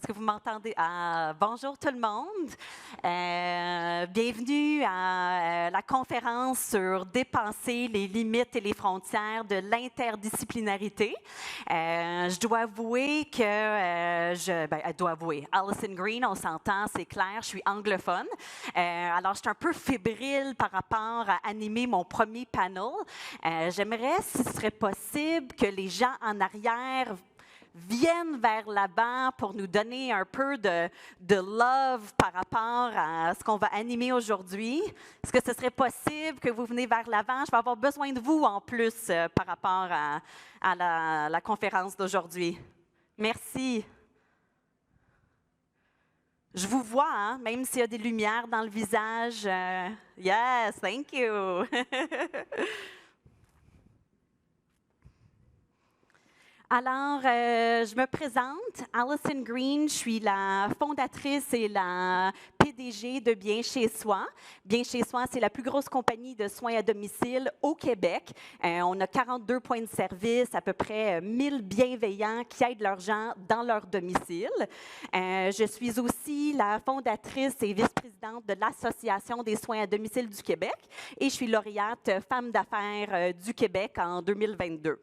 que vous m'entendez? Bonjour tout le monde. Bienvenue à la conférence sur dépasser les limites et les frontières de l'interdisciplinarité. Je dois avouer que elle doit avouer. Alison Green, on s'entend, c'est clair, je suis anglophone. Alors, je suis un peu fébrile par rapport à animer mon premier panel. J'aimerais, si ce serait possible, que les gens en arrière viennent vers l'avant pour nous donner un peu de love par rapport à ce qu'on va animer aujourd'hui. Est-ce que ce serait possible que vous venez vers l'avant? Je vais avoir besoin de vous en plus par rapport à la conférence d'aujourd'hui. Merci. Je vous vois, hein, même s'il y a des lumières dans le visage. Yes, thank you. Alors, je me présente, Alison Green, je suis la fondatrice et la PDG de Bien Chez Soi. Bien Chez Soi, c'est la plus grosse compagnie de soins à domicile au Québec. On a 42 points de service, à peu près 1000 bienveillants qui aident leurs gens dans leur domicile. Je suis aussi la fondatrice et vice-présidente de l'Association des soins à domicile du Québec et je suis lauréate Femme d'affaires du Québec en 2022.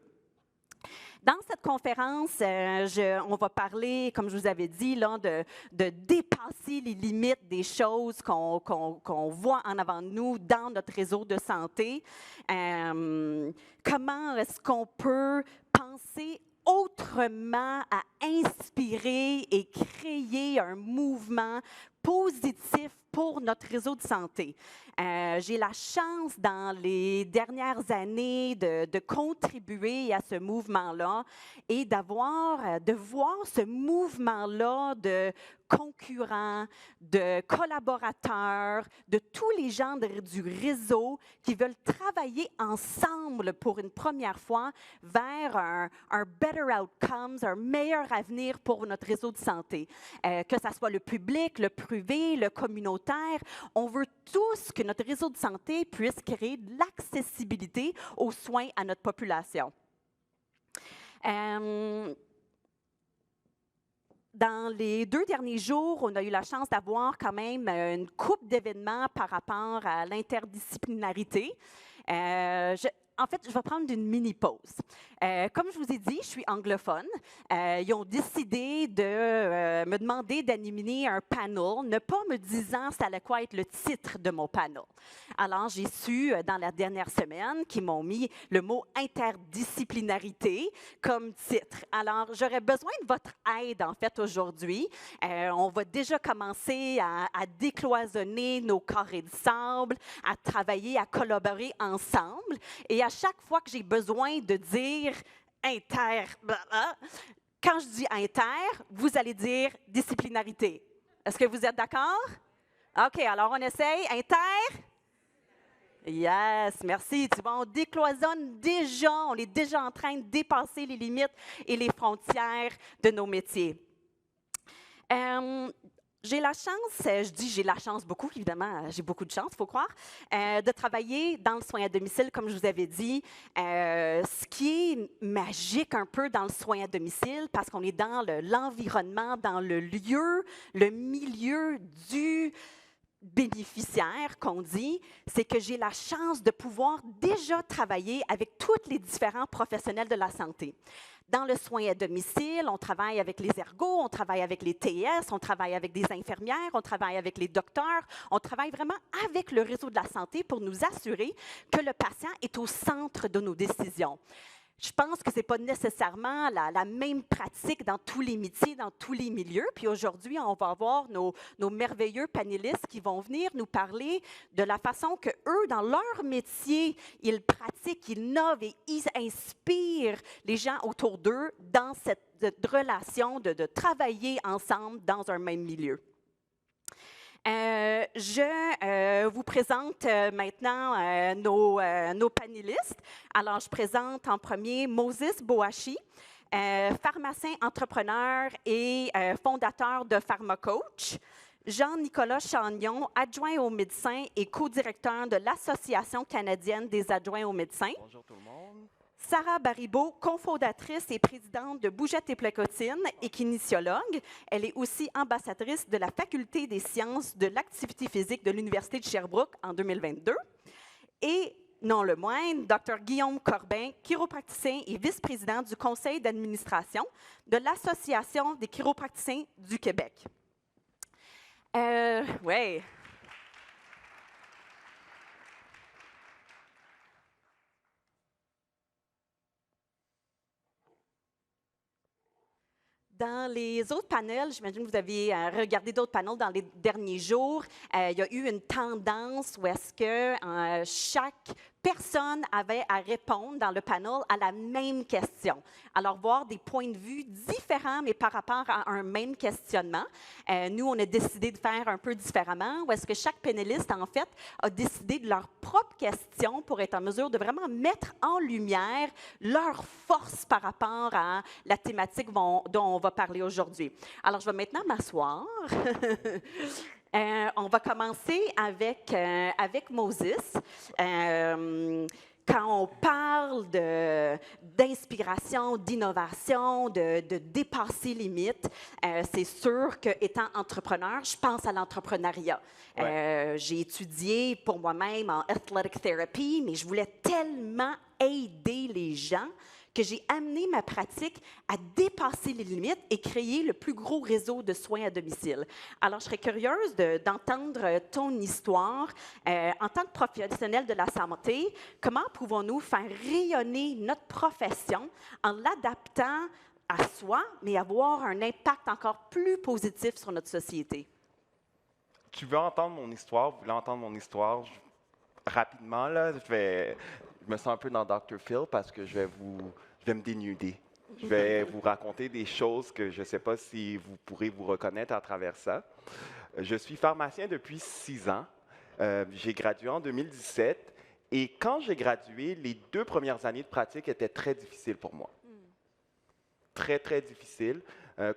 Dans cette conférence, on va parler, comme je vous avais dit, là, de dépasser les limites des choses qu'on voit en avant de nous dans notre réseau de santé. Comment est-ce qu'on peut penser autrement à inspirer et créer un mouvement positif pour notre réseau de santé. J'ai la chance dans les dernières années de contribuer à ce mouvement-là et de voir ce mouvement-là de concurrents, de collaborateurs, de tous les gens du réseau qui veulent travailler ensemble pour une première fois vers un better outcomes, un meilleur avenir pour notre réseau de santé. Que ce soit le public, le privé, le communautaire, on veut tous que notre réseau de santé puisse créer de l'accessibilité aux soins à notre population. Dans les 2 derniers jours, on a eu la chance d'avoir quand même une couple d'événements par rapport à l'interdisciplinarité. En fait, je vais prendre une mini-pause. Comme je vous ai dit, je suis anglophone. Ils ont décidé de me demander d'animer un panel, ne pas me disant ça allait quoi être le titre de mon panel. Alors, j'ai su dans la dernière semaine qu'ils m'ont mis le mot interdisciplinarité comme titre. Alors, j'aurais besoin de votre aide, en fait, aujourd'hui. On va déjà commencer à décloisonner nos carrés de sable, à travailler, à collaborer ensemble. Et à chaque fois que j'ai besoin de dire quand je dis inter, vous allez dire disciplinarité. Est-ce que vous êtes d'accord? OK, alors on essaye. Inter? Yes, merci. Tu vois, on décloisonne déjà, on est déjà en train de dépasser les limites et les frontières de nos métiers. J'ai la chance, je dis j'ai la chance beaucoup, évidemment, j'ai beaucoup de chance, il faut croire, de travailler dans le soin à domicile, comme je vous avais dit. Ce qui est magique un peu dans le soin à domicile, parce qu'on est dans l'environnement, dans le lieu, le milieu du bénéficiaire qu'on dit, c'est que j'ai la chance de pouvoir déjà travailler avec tous les différents professionnels de la santé. Dans le soin à domicile, on travaille avec les ergos, on travaille avec les TS, on travaille avec des infirmières, on travaille avec les docteurs, on travaille vraiment avec le réseau de la santé pour nous assurer que le patient est au centre de nos décisions. Je pense que ce n'est pas nécessairement la même pratique dans tous les métiers, dans tous les milieux. Puis aujourd'hui, on va avoir nos merveilleux panélistes qui vont venir nous parler de la façon que eux, dans leur métier, ils pratiquent, ils innovent et ils inspirent les gens autour d'eux dans cette relation de travailler ensemble dans un même milieu. Je vous présente maintenant nos panélistes. Alors, je présente en premier Moses Boashi, pharmacien entrepreneur et fondateur de PharmaCoach. Jean-Nicolas Chagnon, adjoint au médecin et co-directeur de l'Association canadienne des adjoints aux médecins. Bonjour tout le monde. Sarah Baribeau, cofondatrice et présidente de Bougette et Placotine et kinésiologue. Elle est aussi ambassadrice de la Faculté des sciences de l'activité physique de l'Université de Sherbrooke en 2022. Et non le moindre, Dr Guillaume Corbin, chiropraticien et vice-président du conseil d'administration de l'Association des chiropraticiens du Québec. Ouais. Dans les autres panels, j'imagine que vous avez regardé d'autres panels dans les derniers jours, il y a eu une tendance où est-ce que chaque personne avait à répondre dans le panel à la même question. Alors, voir des points de vue différents, mais par rapport à un même questionnement. Nous, on a décidé de faire un peu différemment, où est-ce que chaque panéliste, en fait, a décidé de leur propre question pour être en mesure de vraiment mettre en lumière leur force par rapport à la thématique dont on va parler aujourd'hui. Alors, je vais maintenant m'asseoir. On va commencer avec Moses. Quand on parle d'inspiration, d'innovation, de dépasser les limites, c'est sûr qu'étant entrepreneur, je pense à l'entrepreneuriat. Ouais. J'ai étudié pour moi-même en athletic therapy, mais je voulais tellement aider les gens que j'ai amené ma pratique à dépasser les limites et créer le plus gros réseau de soins à domicile. Alors, je serais curieuse d'entendre ton histoire. En tant que professionnel de la santé, comment pouvons-nous faire rayonner notre profession en l'adaptant à soi, mais avoir un impact encore plus positif sur notre société? Tu veux entendre mon histoire? Vous voulez entendre mon histoire? Rapidement, là, je me sens un peu dans Dr. Phil parce que je vais me dénuder. Je vais vous raconter des choses que je ne sais pas si vous pourrez vous reconnaître à travers ça. Je suis pharmacien depuis 6 ans. J'ai gradué en 2017 et quand j'ai gradué, les 2 premières années de pratique étaient très difficiles pour moi. Très, très difficiles.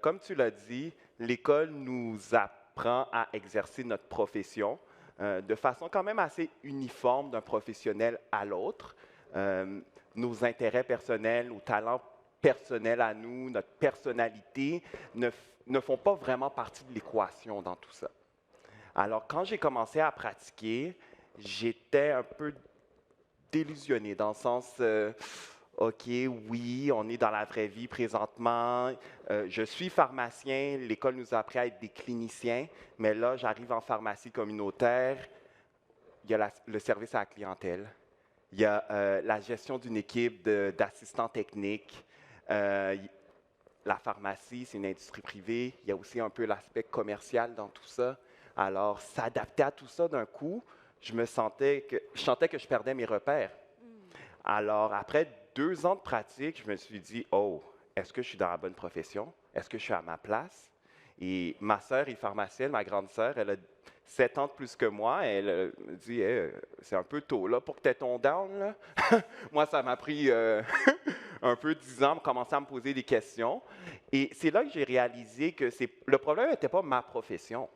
Comme tu l'as dit, l'école nous apprend à exercer notre profession de façon quand même assez uniforme d'un professionnel à l'autre. Nos intérêts personnels, nos talents personnels à nous, notre personnalité ne font pas vraiment partie de l'équation dans tout ça. Alors, quand j'ai commencé à pratiquer, j'étais un peu délusionné dans le sens, OK, oui, on est dans la vraie vie présentement. Je suis pharmacien, l'école nous a appris à être des cliniciens, mais là, j'arrive en pharmacie communautaire, il y a le service à la clientèle. Il y a la gestion d'une équipe d'assistants techniques. La pharmacie, c'est une industrie privée. Il y a aussi un peu l'aspect commercial dans tout ça. Alors, s'adapter à tout ça d'un coup, je sentais que je perdais mes repères. Alors, après 2 ans de pratique, je me suis dit, oh, est-ce que je suis dans la bonne profession? Est-ce que je suis à ma place? Et ma sœur est pharmacienne, ma grande sœur, elle a 7 ans de plus que moi. Elle me dit, hey, c'est un peu tôt là, pour que tu aies ton down. Là. Moi, ça m'a pris un peu 10 ans pour commencer à me poser des questions. Et c'est là que j'ai réalisé que le problème n'était pas ma profession.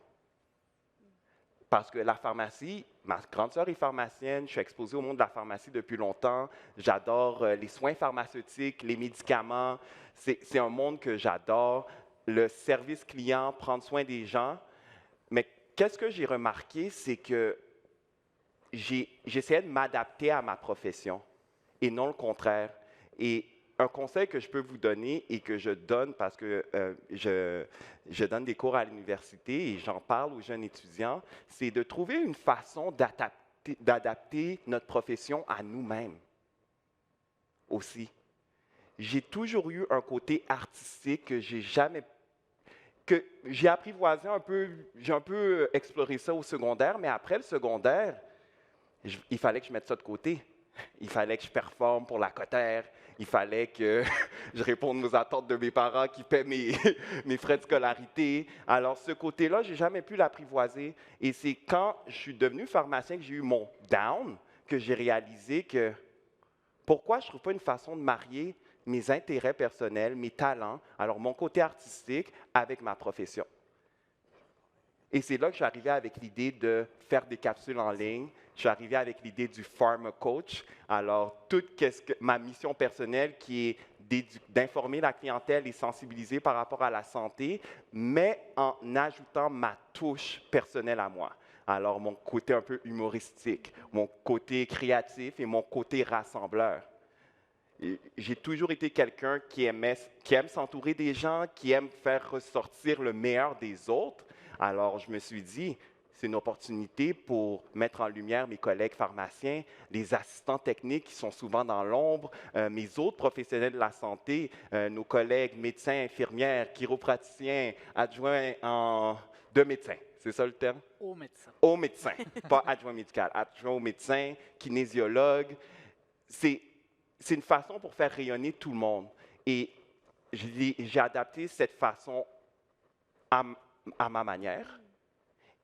Parce que la pharmacie, ma grande sœur est pharmacienne, je suis exposé au monde de la pharmacie depuis longtemps. J'adore les soins pharmaceutiques, les médicaments. C'est un monde que j'adore. Le service client, prendre soin des gens. Mais qu'est-ce que j'ai remarqué, c'est que j'essayais de m'adapter à ma profession et non le contraire. Et un conseil que je peux vous donner et que je donne parce que je donne des cours à l'université et j'en parle aux jeunes étudiants, c'est de trouver une façon d'adapter notre profession à nous-mêmes aussi. J'ai toujours eu un côté artistique que j'ai apprivoisé un peu, j'ai un peu exploré ça au secondaire, mais après le secondaire, il fallait que je mette ça de côté. Il fallait que je performe pour la cotère. Il fallait que je réponde aux attentes de mes parents qui paient mes frais de scolarité. Alors, ce côté-là, je n'ai jamais pu l'apprivoiser. Et c'est quand je suis devenu pharmacien que j'ai eu mon down, que j'ai réalisé que pourquoi je ne trouve pas une façon de marier mes intérêts personnels, mes talents, alors mon côté artistique, avec ma profession. Et c'est là que je suis arrivé avec l'idée de faire des capsules en ligne. Je suis arrivé avec l'idée du Pharma Coach. Alors, ma mission personnelle qui est d'informer la clientèle et sensibiliser par rapport à la santé, mais en ajoutant ma touche personnelle à moi. Alors, mon côté un peu humoristique, mon côté créatif et mon côté rassembleur. J'ai toujours été quelqu'un qui aime s'entourer des gens, qui aime faire ressortir le meilleur des autres. Alors, je me suis dit, c'est une opportunité pour mettre en lumière mes collègues pharmaciens, les assistants techniques qui sont souvent dans l'ombre, mes autres professionnels de la santé, nos collègues médecins, infirmières, chiropraticiens, adjoints de médecins. C'est ça le terme? Au médecin. Au médecin, pas adjoint médical, adjoint au médecin, kinésiologue. C'est une façon pour faire rayonner tout le monde. Et j'ai adapté cette façon à ma manière.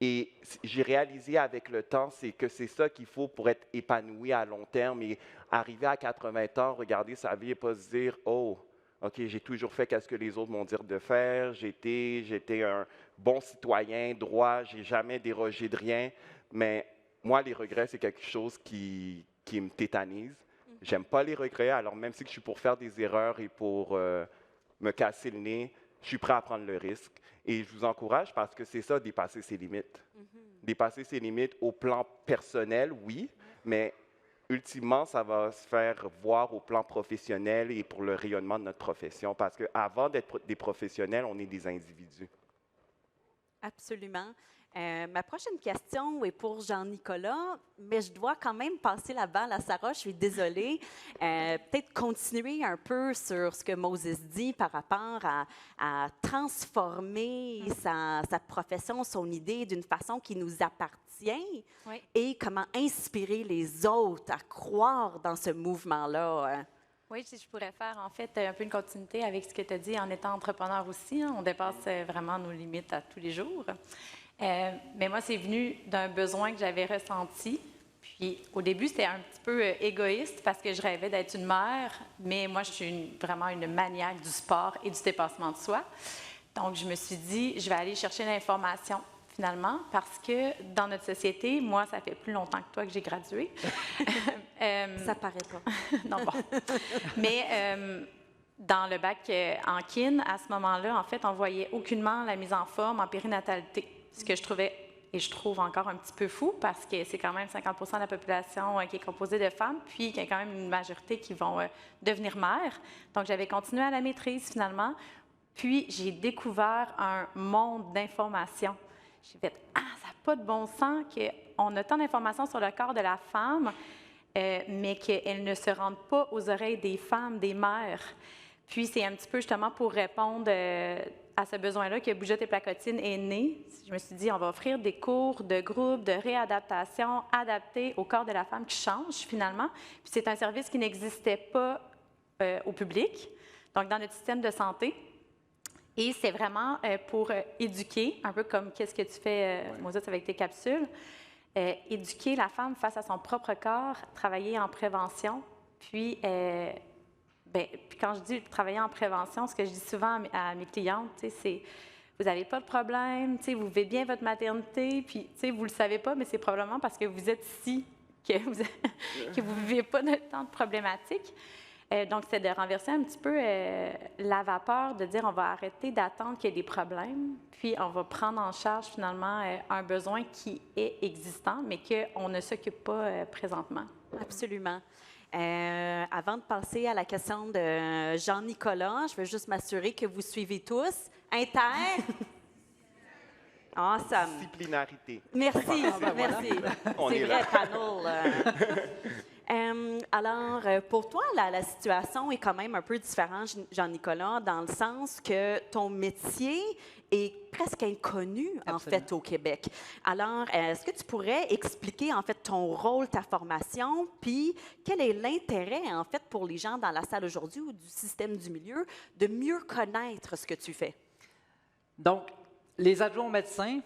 Et j'ai réalisé avec le temps, c'est que c'est ça qu'il faut pour être épanoui à long terme et arriver à 80 ans, regarder sa vie et pas se dire « Oh, OK, j'ai toujours fait ce que les autres m'ont dit de faire, j'étais un bon citoyen, droit, j'ai jamais dérogé de rien. » Mais moi, les regrets, c'est quelque chose qui me tétanise. J'aime pas les regrets, alors même si je suis pour faire des erreurs et pour me casser le nez, je suis prêt à prendre le risque. Et je vous encourage parce que c'est ça, dépasser ses limites. Dépasser ses limites au plan personnel, oui, mais ultimement, ça va se faire voir au plan professionnel et pour le rayonnement de notre profession. Parce qu'avant d'être des professionnels, on est des individus. Absolument. Ma prochaine question est pour Jean-Nicolas, mais je dois quand même passer la balle à Sarah, je suis désolée. Peut-être continuer un peu sur ce que Moses dit par rapport à transformer sa profession, son idée d'une façon qui nous appartient et comment inspirer les autres à croire dans ce mouvement-là. Oui, si je pourrais faire en fait un peu une continuité avec ce que tu as dit en étant entrepreneur aussi. On dépasse vraiment nos limites à tous les jours. Mais moi, c'est venu d'un besoin que j'avais ressenti. Puis au début, c'était un petit peu égoïste parce que je rêvais d'être une mère, mais moi, je suis vraiment une maniaque du sport et du dépassement de soi. Donc, je me suis dit, je vais aller chercher l'information finalement, parce que dans notre société, moi, ça fait plus longtemps que toi que j'ai gradué. Ça paraît pas. Non, bon. Mais dans le bac en kin, à ce moment-là, en fait, on voyait aucunement la mise en forme en périnatalité, ce que je trouvais et je trouve encore un petit peu fou parce que c'est quand même 50% de la population qui est composée de femmes, puis il y a quand même une majorité qui vont devenir mères. Donc, j'avais continué à la maîtrise finalement, puis j'ai découvert un monde d'informations. J'ai fait « Ah, ça n'a pas de bon sens qu'on a tant d'informations sur le corps de la femme, mais qu'elles ne se rendent pas aux oreilles des femmes, des mères. » Puis c'est un petit peu justement pour répondre à ce besoin-là que Bougeotte et Placotine est né. Je me suis dit, on va offrir des cours de groupe, de réadaptation adaptés au corps de la femme qui change finalement. Puis c'est un service qui n'existait pas au public, donc dans notre système de santé. Et c'est vraiment pour éduquer, un peu comme qu'est-ce que tu fais, Moses, avec tes capsules, éduquer la femme face à son propre corps, travailler en prévention. Puis quand je dis travailler en prévention, ce que je dis souvent à mes clientes, c'est vous n'avez pas de problème, vous vivez bien votre maternité, puis vous ne le savez pas, mais c'est probablement parce que vous êtes ici que vous ne vivez pas de tant de problématiques. Donc, c'est de renverser un petit peu la vapeur, de dire on va arrêter d'attendre qu'il y ait des problèmes, puis on va prendre en charge finalement un besoin qui est existant, mais qu'on ne s'occupe pas présentement. Absolument. Avant de passer à la question de Jean-Nicolas, je veux juste m'assurer que vous suivez tous. Inter. Awesome. Disciplinarité. Merci, merci. C'est vrai, panel. Alors, pour toi, la situation est quand même un peu différente, Jean-Nicolas, dans le sens que ton métier est presque inconnu, en fait, au Québec. Alors, est-ce que tu pourrais expliquer, en fait, ton rôle, ta formation, puis quel est l'intérêt, en fait, pour les gens dans la salle aujourd'hui ou du système du milieu de mieux connaître ce que tu fais? Donc, les adjoints aux médecins,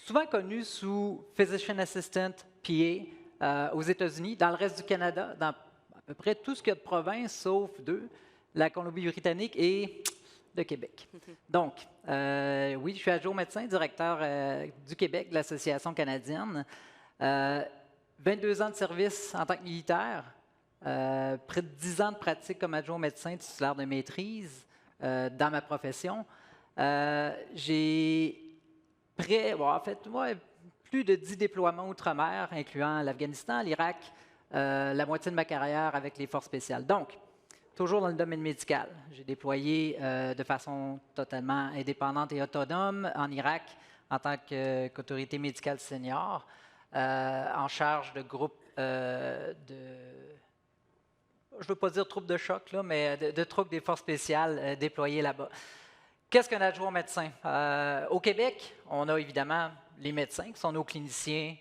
souvent connus sous Physician Assistant, PA, aux États-Unis, dans le reste du Canada, dans à peu près tout ce qu'il y a de provinces, sauf deux, la Colombie-Britannique et de Québec. Donc, oui, je suis adjoint médecin, directeur du Québec de l'Association canadienne. 22 ans de service en tant que militaire, près de 10 ans de pratique comme adjoint médecin titulaire de maîtrise dans ma profession. J'ai plus de 10 déploiements outre-mer, incluant l'Afghanistan, l'Irak, la moitié de ma carrière avec les forces spéciales. Donc, toujours dans le domaine médical. J'ai déployé de façon totalement indépendante et autonome en Irak en tant qu'autorité médicale senior, en charge de groupes je ne veux pas dire troupes de choc, là, mais de troupes des forces spéciales déployées là-bas. Qu'est-ce qu'un adjoint médecin? Au Québec, on a évidemment les médecins qui sont nos cliniciens,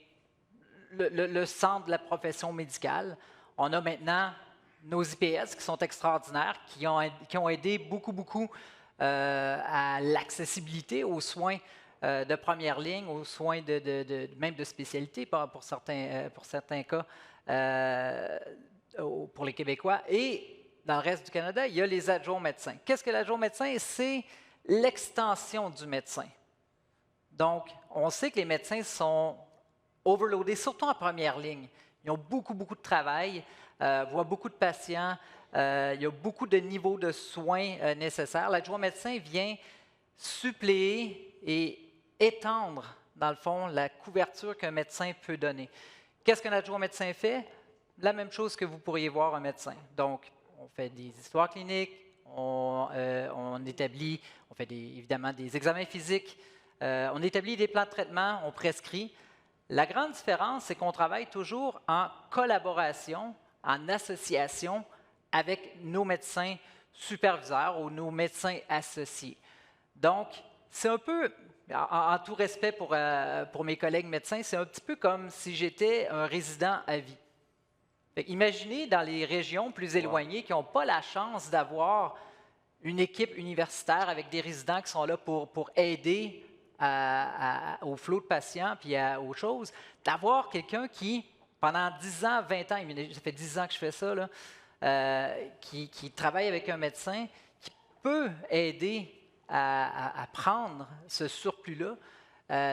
le centre de la profession médicale. On a maintenant nos IPS qui sont extraordinaires, qui ont aidé beaucoup à l'accessibilité aux soins de première ligne, aux soins même de spécialité pour certains cas pour les Québécois. Et dans le reste du Canada, il y a les adjoints médecins. Qu'est-ce que l'adjoint médecin? C'est l'extension du médecin. Donc, on sait que les médecins sont overloadés, surtout en première ligne. Ils ont beaucoup de travail, voient beaucoup de patients, il y a beaucoup de niveaux de soins nécessaires. L'adjoint médecin vient suppléer et étendre, dans le fond, la couverture qu'un médecin peut donner. Qu'est-ce qu'un adjoint médecin fait? La même chose que vous pourriez voir un médecin. Donc, on fait des histoires cliniques, on fait évidemment des examens physiques, on établit des plans de traitement, on prescrit. La grande différence, c'est qu'on travaille toujours en collaboration, en association avec nos médecins superviseurs ou nos médecins associés. Donc, c'est un peu, en tout respect pour mes collègues médecins, c'est un petit peu comme si j'étais un résident à vie. Imaginez dans les régions plus éloignées qui n'ont pas la chance d'avoir une équipe universitaire avec des résidents qui sont là pour aider au flot de patients puis aux choses, d'avoir quelqu'un qui, pendant 10 ans, 20 ans, ça fait 10 ans que je fais ça, là, qui travaille avec un médecin, qui peut aider à prendre ce surplus-là,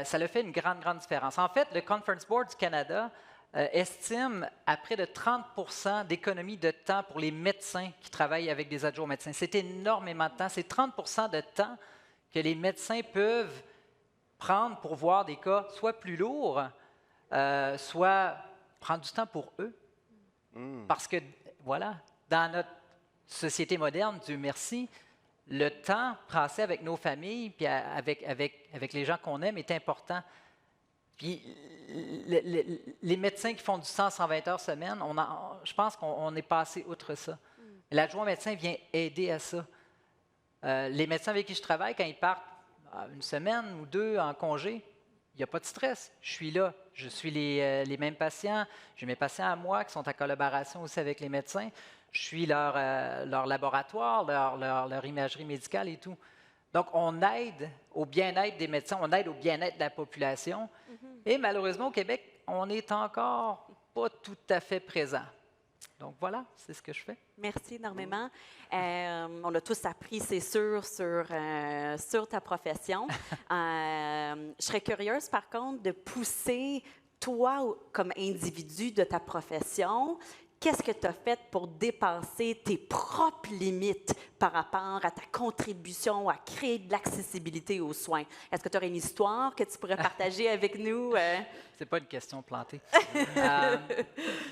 ça le fait une grande différence. En fait, le Conference Board du Canada estime à près de 30 d'économie de temps pour les médecins qui travaillent avec des adjoints médecins. C'est énormément de temps. C'est 30 de temps que les médecins peuvent prendre pour voir des cas soit plus lourds, soit prendre du temps pour eux. Parce que, voilà, dans notre société moderne, Dieu merci, le temps passé avec nos familles puis avec les gens qu'on aime est important. Puis les médecins qui font du 100-120 heures semaine, je pense qu'on est passé outre ça. L'adjoint médecin vient aider à ça. Les médecins avec qui je travaille, quand ils partent une semaine ou deux en congé, il n'y a pas de stress. Je suis là. Je suis les mêmes patients. J'ai mes patients à moi qui sont en collaboration aussi avec les médecins. Je suis leur laboratoire, leur imagerie médicale et tout. Donc, on aide au bien-être des médecins, on aide au bien-être de la population. Et malheureusement, au Québec, on n'est encore pas tout à fait présent. Donc, voilà, c'est ce que je fais. Merci énormément. On a tous appris, c'est sûr, sur ta profession. Je serais curieuse, par contre, de pousser, toi, comme individu de ta profession, qu'est-ce que tu as fait pour dépasser tes propres limites par rapport à ta contribution à créer de l'accessibilité aux soins? Est-ce que tu aurais une histoire que tu pourrais partager avec nous? C'est pas une question plantée.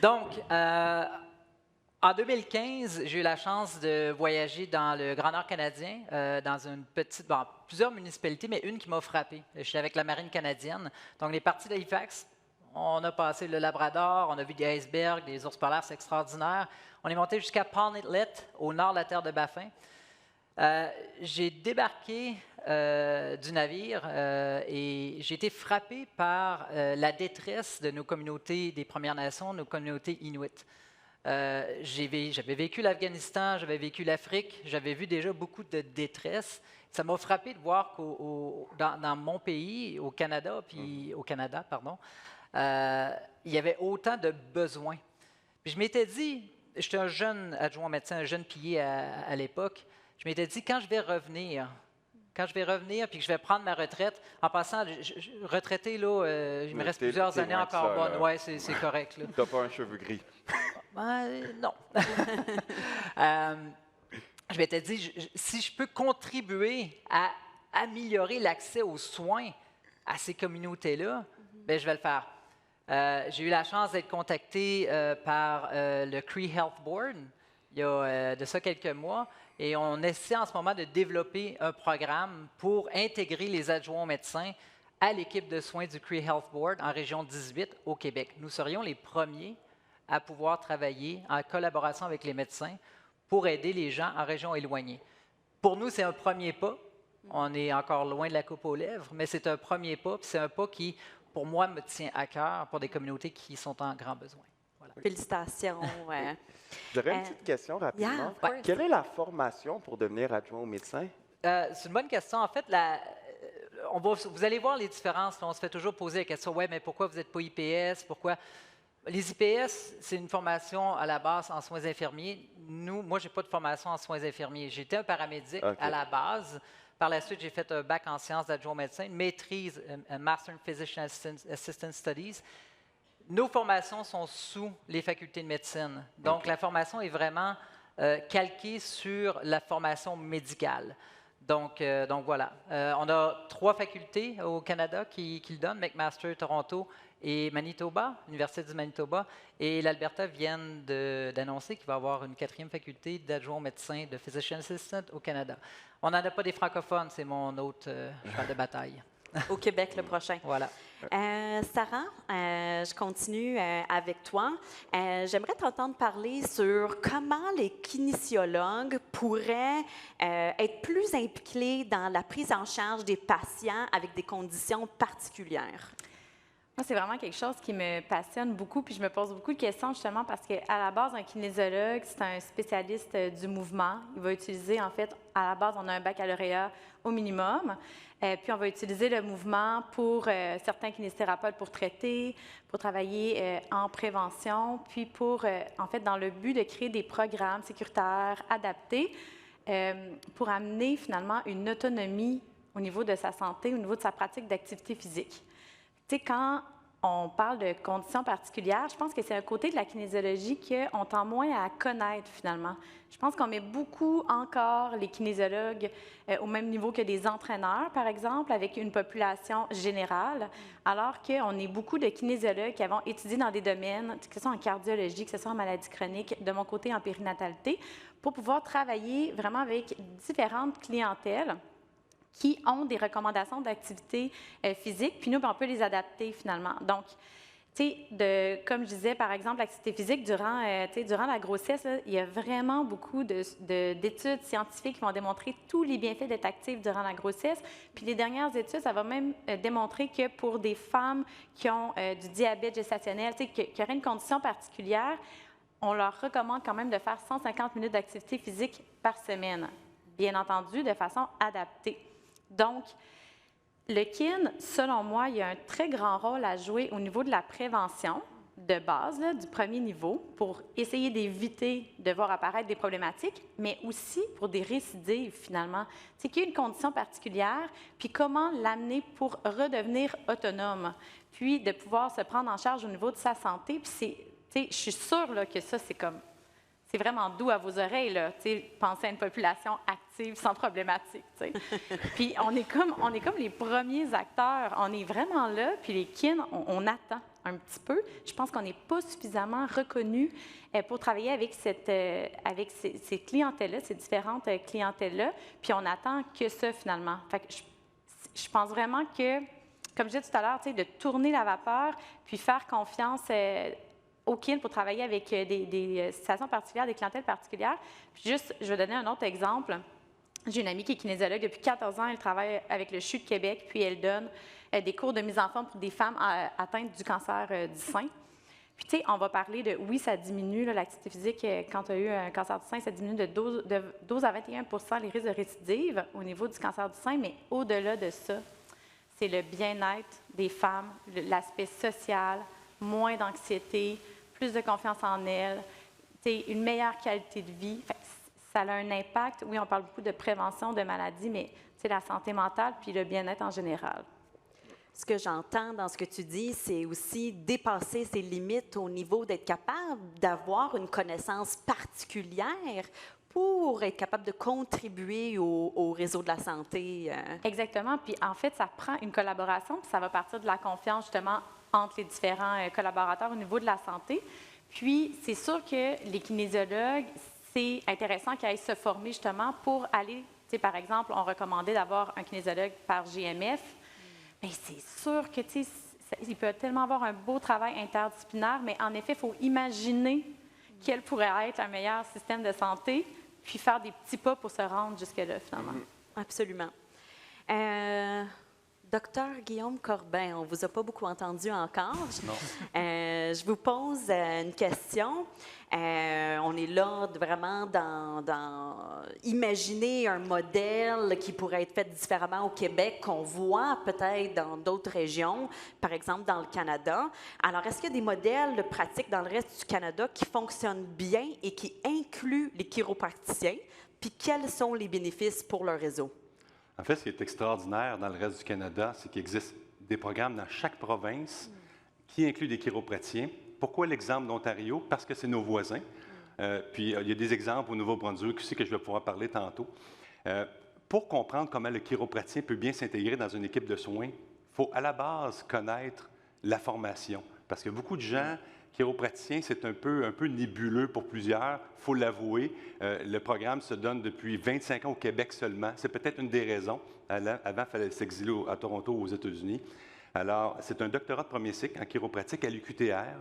Donc, en 2015, j'ai eu la chance de voyager dans le Grand Nord canadien, dans plusieurs municipalités, mais une qui m'a frappé. Je suis avec la Marine canadienne. Donc, les parties d'Halifax, on a passé le Labrador, on a vu des icebergs, des ours polaires, c'est extraordinaire. On est monté jusqu'à Palm Inlet, au nord de la terre de Baffin. J'ai débarqué du navire et j'ai été frappé par la détresse de nos communautés des Premières Nations, nos communautés inuites. J'avais vécu l'Afghanistan, j'avais vécu l'Afrique, j'avais vu déjà beaucoup de détresse. Ça m'a frappé de voir dans mon pays, au Canada, il y avait autant de besoins. Puis je m'étais dit, j'étais un jeune adjoint médecin, un jeune pilier à l'époque, je m'étais dit, quand je vais revenir puis que je vais prendre ma retraite, en passant, retraité, là, il me reste plusieurs années loin de encore ça, bonnes. là. Oui, c'est correct. Là. T'as pas un cheveu gris. Non. Je m'étais dit, si je peux contribuer à améliorer l'accès aux soins à ces communautés-là, ben, je vais le faire. J'ai eu la chance d'être contacté par le Cree Health Board il y a de ça quelques mois, et on essaie en ce moment de développer un programme pour intégrer les adjoints médecins à l'équipe de soins du Cree Health Board en région 18 au Québec. Nous serions les premiers à pouvoir travailler en collaboration avec les médecins pour aider les gens en région éloignée. Pour nous, c'est un premier pas. On est encore loin de la coupe aux lèvres, mais c'est un premier pas, puis c'est un pas qui, pour moi, me tient à cœur pour des communautés qui sont en grand besoin. Voilà. Félicitations. J'aurais une petite question rapidement. Yeah, of course. Quelle est la formation pour devenir adjoint au médecin? C'est une bonne question. En fait, vous allez voir les différences. On se fait toujours poser la question, ouais, mais pourquoi vous n'êtes pas IPS? Pourquoi? Les IPS, c'est une formation à la base en soins infirmiers. Moi, je n'ai pas de formation en soins infirmiers. J'étais un paramédic à la base. Par la suite, j'ai fait un bac en sciences d'adjoint médecin, une maîtrise, un Master in Physician Assistant Studies. Nos formations sont sous les facultés de médecine. Donc, la formation est vraiment calquée sur la formation médicale. Donc voilà. On a 3 facultés au Canada qui le donnent, McMaster, Toronto et Manitoba, l'Université du Manitoba. Et l'Alberta vient d'annoncer qu'il va y avoir une 4e faculté d'adjoint médecin de Physician Assistant au Canada. On n'en a pas des francophones, c'est mon autre cheval de bataille. Au Québec le prochain. Voilà. Sarah, je continue avec toi. J'aimerais t'entendre parler sur comment les kinésiologues pourraient être plus impliqués dans la prise en charge des patients avec des conditions particulières. Moi, c'est vraiment quelque chose qui me passionne beaucoup, puis je me pose beaucoup de questions justement parce qu'à la base, un kinésiologue, c'est un spécialiste du mouvement. Il va utiliser, en fait, à la base, on a un baccalauréat au minimum, puis on va utiliser le mouvement pour certains kinésithérapeutes pour traiter, pour travailler en prévention, puis pour, en fait, dans le but de créer des programmes sécuritaires adaptés pour amener finalement une autonomie au niveau de sa santé, au niveau de sa pratique d'activité physique. Tu sais, quand on parle de conditions particulières, je pense que c'est un côté de la kinésiologie qu'on tend moins à connaître finalement. Je pense qu'on met beaucoup encore les kinésiologues au même niveau que des entraîneurs, par exemple, avec une population générale, alors qu'on est beaucoup de kinésiologues qui avons étudié dans des domaines, que ce soit en cardiologie, que ce soit en maladie chronique, de mon côté en périnatalité, pour pouvoir travailler vraiment avec différentes clientèles qui ont des recommandations d'activité physique, puis nous, on peut les adapter finalement. Donc, tu sais, comme je disais, par exemple, l'activité physique durant la grossesse, là, il y a vraiment beaucoup d'études scientifiques qui vont démontrer tous les bienfaits d'être actif durant la grossesse. Puis les dernières études, ça va même démontrer que pour des femmes qui ont du diabète gestationnel, tu sais, qui auraient une condition particulière, on leur recommande quand même de faire 150 minutes d'activité physique par semaine, bien entendu, de façon adaptée. Donc, le kin, selon moi, il y a un très grand rôle à jouer au niveau de la prévention de base, là, du premier niveau, pour essayer d'éviter de voir apparaître des problématiques, mais aussi pour des récidives, finalement. C'est qu'il y a une condition particulière, puis comment l'amener pour redevenir autonome, puis de pouvoir se prendre en charge au niveau de sa santé. Puis je suis sûre là, que ça, c'est vraiment doux à vos oreilles, là, penser à une population active sans problématique. Puis on est comme les premiers acteurs. On est vraiment là, puis les kin, on attend un petit peu. Je pense qu'on n'est pas suffisamment reconnus pour travailler avec ces clientèles-là, ces différentes clientèles-là, puis on attend que ça, finalement. Fait que je pense vraiment que, comme je disais tout à l'heure, de tourner la vapeur, puis faire confiance au kin pour travailler avec des situations particulières, des clientèles particulières. Puis juste, je vais donner un autre exemple. J'ai une amie qui est kinésiologue depuis 14 ans. Elle travaille avec le CHU de Québec, puis elle donne des cours de mise en forme pour des femmes atteintes du cancer du sein. Puis, tu sais, on va parler de, oui, ça diminue l'activité physique quand tu as eu un cancer du sein, ça diminue de 12 à 21 les risques de récidive au niveau du cancer du sein, mais au-delà de ça, c'est le bien-être des femmes, l'aspect social, moins d'anxiété, plus de confiance en elles, une meilleure qualité de vie. ça a un impact. Oui, on parle beaucoup de prévention de maladies, mais c'est la santé mentale puis le bien-être en général. Ce que j'entends dans ce que tu dis, c'est aussi dépasser ses limites au niveau d'être capable d'avoir une connaissance particulière pour être capable de contribuer au réseau de la santé. Exactement. Puis en fait, ça prend une collaboration, puis ça va partir de la confiance justement entre les différents collaborateurs au niveau de la santé. Puis c'est sûr que les kinésiologues, c'est intéressant qu'ils aillent se former justement pour aller, tu sais, par exemple, on recommandait d'avoir un kinésiologue par GMF. Bien, c'est sûr que, tu sais, il peut tellement avoir un beau travail interdisciplinaire, mais en effet, il faut imaginer quel pourrait être un meilleur système de santé, puis faire des petits pas pour se rendre jusque-là, finalement. Absolument. Docteur Guillaume Corbin, on ne vous a pas beaucoup entendu encore. Non. Je vous pose une question. On est là vraiment dans imaginer un modèle qui pourrait être fait différemment au Québec, qu'on voit peut-être dans d'autres régions, par exemple dans le Canada. Alors, est-ce qu'il y a des modèles pratiques dans le reste du Canada qui fonctionnent bien et qui incluent les chiropraticiens? Puis quels sont les bénéfices pour le réseau? En fait, ce qui est extraordinaire dans le reste du Canada, c'est qu'il existe des programmes dans chaque province qui incluent des chiropraticiens. Pourquoi l'exemple d'Ontario? Parce que c'est nos voisins. Puis il y a des exemples au Nouveau-Brunswick aussi que je vais pouvoir parler tantôt. Pour comprendre comment le chiropraticien peut bien s'intégrer dans une équipe de soins, il faut à la base connaître la formation. Parce que beaucoup de gens, chiropraticiens, c'est un peu nébuleux pour plusieurs, il faut l'avouer. Le programme se donne depuis 25 ans au Québec seulement. C'est peut-être une des raisons. Avant, il fallait s'exiler à Toronto, aux États-Unis. Alors, c'est un doctorat de premier cycle en chiropratique à l'UQTR.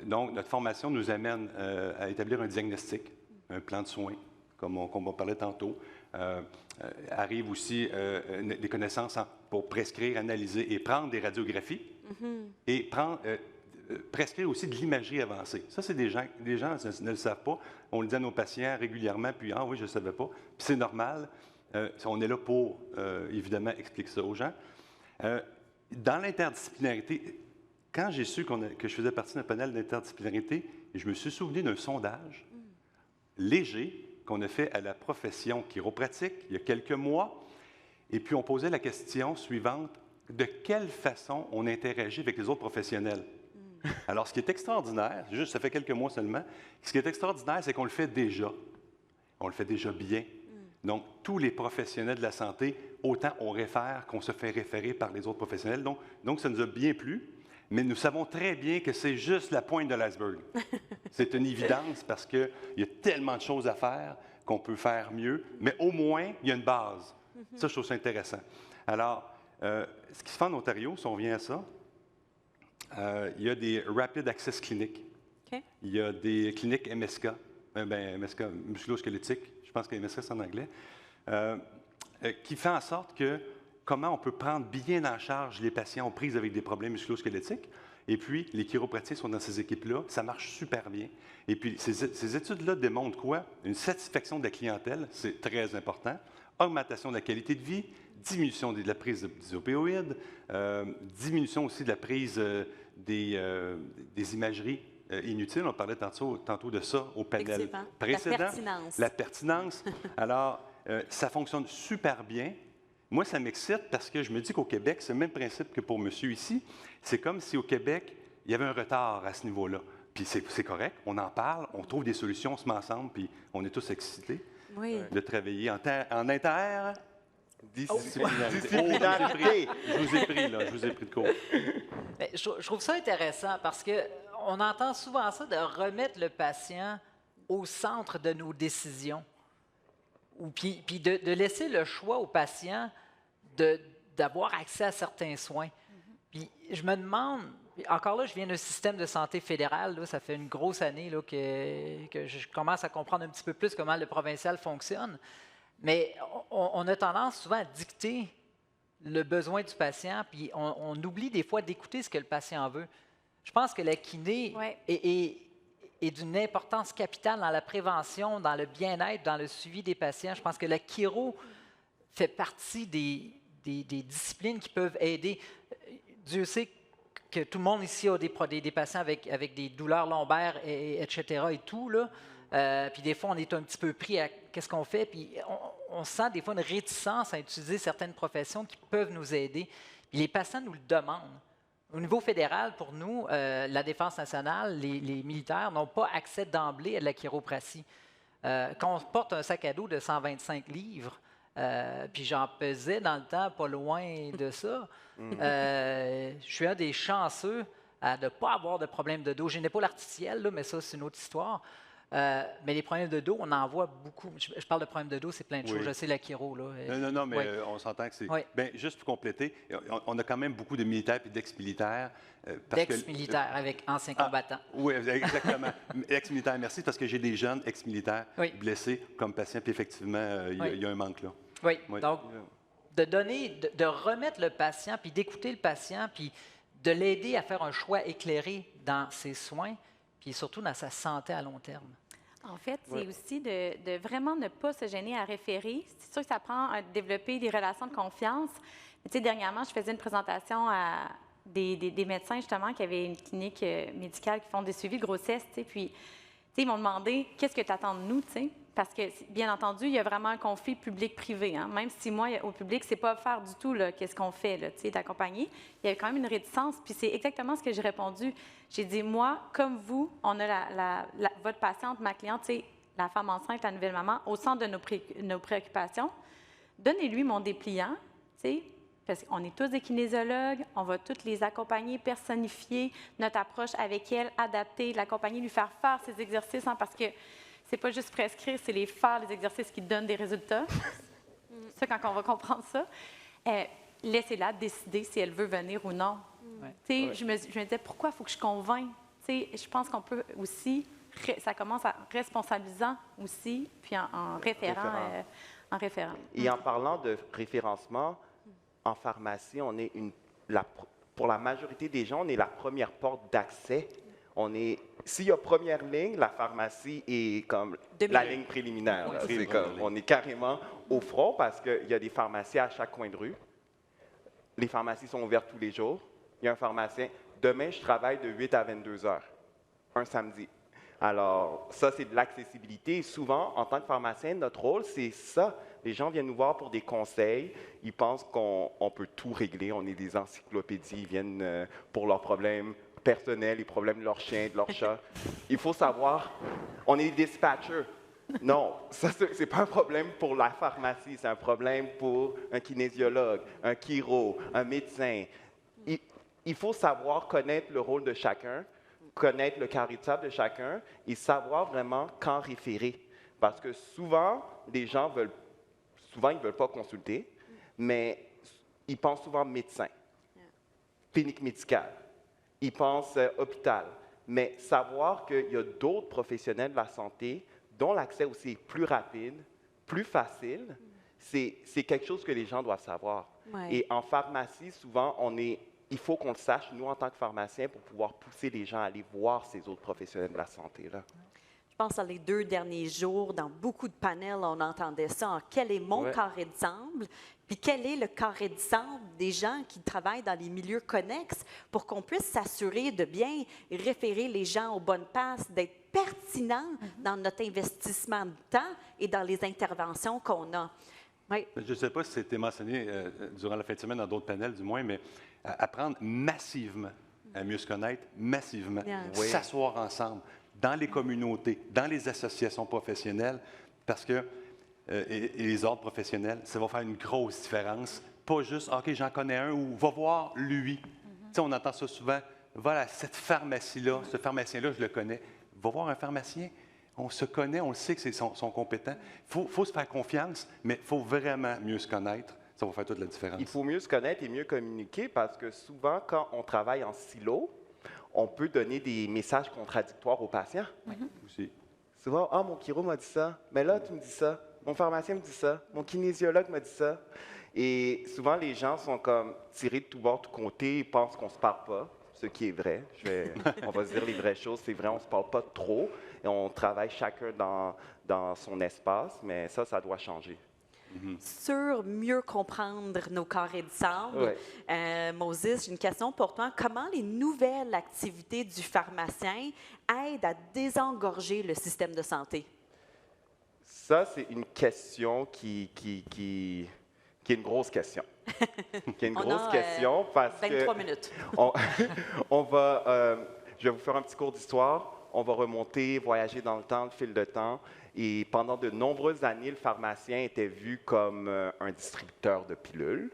Donc, notre formation nous amène à établir un diagnostic, un plan de soins, comme on parlait tantôt. Arrive aussi des connaissances pour prescrire, analyser et prendre des radiographies et prescrire aussi de l'imagerie avancée. Ça, c'est des gens ne le savent pas. On le dit à nos patients régulièrement, puis « Ah oui, je ne savais pas ». Puis c'est normal. On est là pour, évidemment, expliquer ça aux gens. Dans l'interdisciplinarité, quand j'ai su que je faisais partie d'un panel d'interdisciplinarité, je me suis souvenu d'un sondage léger qu'on a fait à la profession chiropratique il y a quelques mois. Et puis, on posait la question suivante, de quelle façon on interagit avec les autres professionnels? Alors, ce qui est extraordinaire, juste ça fait quelques mois seulement, ce qui est extraordinaire, c'est qu'on le fait déjà. On le fait déjà bien. Donc, tous les professionnels de la santé, autant on réfère qu'on se fait référer par les autres professionnels. Donc, ça nous a bien plu, mais nous savons très bien que c'est juste la pointe de l'iceberg. C'est une évidence parce qu'il y a tellement de choses à faire qu'on peut faire mieux, mais au moins, il y a une base. Ça, je trouve ça intéressant. Alors, ce qui se fait en Ontario, si on revient à ça, il y a des Rapid Access Clinics. Okay. Il y a des cliniques MSK, MSK musculo-squelettique, je pense que MSK c'est en anglais, qui fait en sorte que comment on peut prendre bien en charge les patients aux prises avec des problèmes musculo-squelettiques. Et puis, les chiropraticiens sont dans ces équipes-là. Ça marche super bien. Et puis, ces études-là démontrent quoi? Une satisfaction de la clientèle, c'est très important. Augmentation de la qualité de vie, diminution de la prise des opioïdes, diminution aussi de la prise des imageries inutiles. On parlait tantôt de ça au panel précédent. La pertinence. La pertinence. Alors, ça fonctionne super bien. Moi, ça m'excite parce que je me dis qu'au Québec, c'est le même principe que pour monsieur ici. C'est comme si au Québec, il y avait un retard à ce niveau-là. Puis c'est correct, on en parle, on trouve des solutions, on se met ensemble, puis on est tous excités de travailler en disciplinarité. Je vous ai pris, là, je vous ai pris de court. Mais je trouve ça intéressant parce qu'on entend souvent ça de remettre le patient au centre de nos décisions. Puis de laisser le choix au patient d'avoir accès à certains soins. Puis je me demande, encore là, je viens d'un système de santé fédéral, là, ça fait une grosse année là, que je commence à comprendre un petit peu plus comment le provincial fonctionne, mais on a tendance souvent à dicter le besoin du patient, puis on oublie des fois d'écouter ce que le patient veut. Je pense que la kiné est d'une importance capitale dans la prévention, dans le bien-être, dans le suivi des patients. Je pense que la chiro fait partie des disciplines qui peuvent aider. Dieu sait que tout le monde ici a des patients avec des douleurs lombaires, etc. et tout, là. Puis des fois, on est un petit peu pris à qu'est-ce qu'on fait. Puis on sent des fois une réticence à utiliser certaines professions qui peuvent nous aider. Puis les patients nous le demandent. Au niveau fédéral, pour nous, la Défense nationale, les militaires n'ont pas accès d'emblée à de la chiropratie. Quand on porte un sac à dos de 125 livres, puis j'en pesais dans le temps pas loin de ça, je suis un des chanceux à ne pas avoir de problème de dos. J'ai une épaule artificielle, là, mais ça, c'est une autre histoire. Mais les problèmes de dos, on en voit beaucoup. Je parle de problèmes de dos, c'est plein de choses. Oui. Je sais, la chiro. Là. Non, mais Oui. on s'entend que c'est... Oui. Bien, juste pour compléter, on a quand même beaucoup de militaires et d'ex-militaires. D'ex-militaires avec anciens combattants. Oui, exactement. Ex-militaires, merci, parce que j'ai des jeunes ex-militaires Oui. blessés comme patients, puis effectivement, il y a un manque là. Oui, Oui. donc de remettre le patient, puis d'écouter le patient, puis de l'aider à faire un choix éclairé dans ses soins, puis surtout dans sa santé à long terme. En fait, c'est aussi de vraiment ne pas se gêner à référer. C'est sûr que ça prend à développer des relations de confiance. Mais, tu sais, dernièrement, je faisais une présentation à des médecins, justement, qui avaient une clinique médicale qui font des suivis de grossesse, tu sais, puis, tu sais, ils m'ont demandé « Qu'est-ce que tu attends de nous? » tu sais, parce que, bien entendu, il y a vraiment un conflit public-privé. Hein? Même si moi, au public, c'est pas faire du tout qu'est-ce qu'on fait, là, tu sais, d'accompagner. Il y avait quand même une réticence, puis c'est exactement ce que j'ai répondu. J'ai dit, moi, comme vous, on a votre patiente, ma cliente, tu sais, la femme enceinte, la nouvelle maman, au centre de nos préoccupations. Donnez-lui mon dépliant, tu sais, parce qu'on est tous des kinésiologues, on va toutes les accompagner, personnifier notre approche avec elle, adapter, l'accompagner, lui faire ses exercices, hein, parce que c'est pas juste prescrire, c'est les faire, les exercices qui donnent des résultats. Ça, quand on va comprendre ça, laissez-la décider si elle veut venir ou non. Ouais. Je me disais, pourquoi il faut que je convainque? Je pense qu'on peut aussi, ça commence en responsabilisant aussi, puis en référant. Et en parlant de référencement, en pharmacie, on est pour la majorité des gens, on est la première porte d'accès. S'il y a première ligne, la pharmacie est comme la ligne préliminaire. Oui, On est carrément au front parce qu'il y a des pharmacies à chaque coin de rue. Les pharmacies sont ouvertes tous les jours. Il y a un pharmacien. Demain, je travaille de 8 à 22 heures, un samedi. Alors, ça, c'est de l'accessibilité. Souvent, en tant que pharmacien, notre rôle, c'est ça. Les gens viennent nous voir pour des conseils. Ils pensent qu'on peut tout régler. On est des encyclopédies. Ils viennent pour leurs problèmes personnels, les problèmes de leur chien, de leur chat. Il faut savoir, on est des dispatchers. Non, ça, c'est pas un problème pour la pharmacie. C'est un problème pour un kinésiologue, un chiro, un médecin. Il faut savoir connaître le rôle de chacun, connaître le caractère de chacun et savoir vraiment quand référer. Parce que souvent, les gens ils ne veulent pas consulter, mais ils pensent souvent médecin, clinique médicale, ils pensent hôpital. Mais savoir qu'il y a d'autres professionnels de la santé dont l'accès aussi est plus rapide, plus facile, c'est quelque chose que les gens doivent savoir. Ouais. Et en pharmacie, souvent, il faut qu'on le sache, nous, en tant que pharmaciens, pour pouvoir pousser les gens à aller voir ces autres professionnels de la santé-là. Je pense dans les 2 derniers jours, dans beaucoup de panels, on entendait ça. Quel est mon carré de sable? Puis quel est le carré de sable des gens qui travaillent dans les milieux connexes pour qu'on puisse s'assurer de bien référer les gens aux bonnes passes, d'être pertinent dans notre investissement de temps et dans les interventions qu'on a. Oui. Je ne sais pas si c'était mentionné durant la fin de semaine dans d'autres panels, du moins, mais apprendre massivement à mieux se connaître, massivement, s'asseoir ensemble dans les communautés, dans les associations professionnelles, parce que et les ordres professionnels, ça va faire une grosse différence. Pas juste, OK, j'en connais un, ou va voir lui. Tu sais, on entend ça souvent, voilà, cette pharmacie-là, ce pharmacien-là, je le connais. Va voir un pharmacien. On se connaît, on le sait que c'est son compétent. Il faut se faire confiance, mais il faut vraiment mieux se connaître. Ça va faire toute la différence. Il faut mieux se connaître et mieux communiquer parce que souvent, quand on travaille en silo, on peut donner des messages contradictoires aux patients. Aussi. Souvent, « Ah, mon chiro m'a dit ça, mais là, tu me dis ça. Mon pharmacien me dit ça. Mon kinésiologue m'a dit ça. » Et souvent, les gens sont comme tirés de tous bords, de tous côtés, ils pensent qu'on ne se parle pas, ce qui est vrai. On va se dire les vraies choses, c'est vrai, on ne se parle pas trop et on travaille chacun dans son espace, mais ça doit changer. sur mieux comprendre nos carrés de sable. Ouais. Moses, j'ai une question pour toi. Comment les nouvelles activités du pharmacien aident à désengorger le système de santé? Ça, c'est une question qui est une grosse question. Qui est une On grosse a, question parce 23 que minutes. on, on va, je vais vous faire un petit cours d'histoire. On va remonter, voyager dans le temps, le fil de temps. Et pendant de nombreuses années, le pharmacien était vu comme un distributeur de pilules.